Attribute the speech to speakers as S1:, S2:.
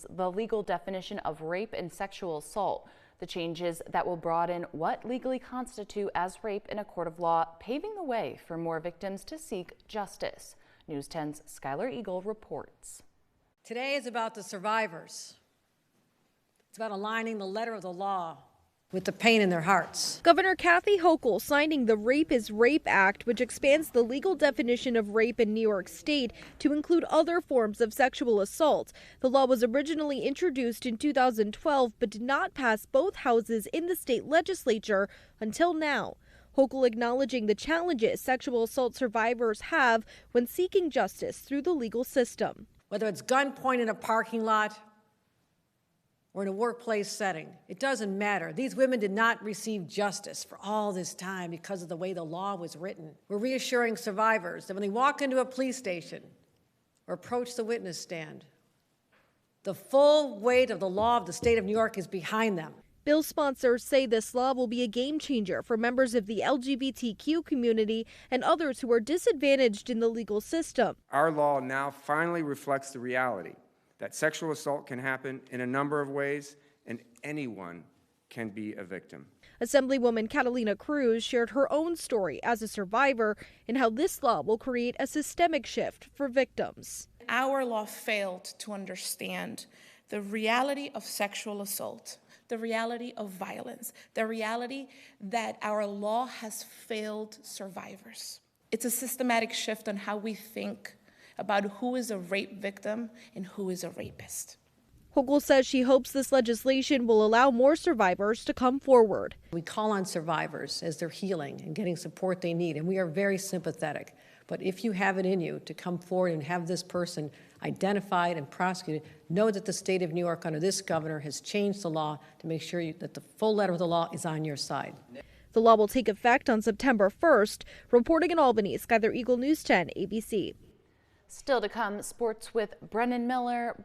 S1: the legal definition of rape and sexual assault. The changes that will broaden what legally constitute as rape in a court of law, paving the way for more victims to seek justice. News 10's Skylar Eagle reports.
S2: Today is about the survivors. It's about aligning the letter of the law with the pain in their hearts.
S3: Governor Kathy Hochul signing the Rape is Rape Act, which expands the legal definition of rape in New York State to include other forms of sexual assault. The law was originally introduced in 2012, but did not pass both houses in the state legislature until now. Hochul acknowledging the challenges sexual assault survivors have when seeking justice through the legal system.
S2: Whether it's gunpoint in a parking lot or in a workplace setting, it doesn't matter. These women did not receive justice for all this time because of the way the law was written. We're reassuring survivors that when they walk into a police station or approach the witness stand, the full weight of the law of the state of New York is behind them.
S3: Bill sponsors say this law will be a game changer for members of the LGBTQ community and others who are disadvantaged in the legal system.
S4: Our law now finally reflects the reality that sexual assault can happen in a number of ways, and anyone can be a victim.
S3: Assemblywoman Catalina Cruz shared her own story as a survivor and how this law will create a systemic shift for victims.
S5: Our law failed to understand the reality of sexual assault, the reality of violence, the reality that our law has failed survivors. It's a systematic shift on how we think about who is a rape victim and who is a rapist.
S3: Hochul says she hopes this legislation will allow more survivors to come forward.
S2: We call on survivors as they're healing and getting support they need, and we are very sympathetic. But if you have it in you to come forward and have this person identified and prosecuted, know that the state of New York under this governor has changed the law to make sure that the full letter of the law is on your side.
S3: The law will take effect on September 1st. Reporting in Albany, Skylar Eagle, News 10, ABC.
S1: Still to come, sports with Brennan Miller.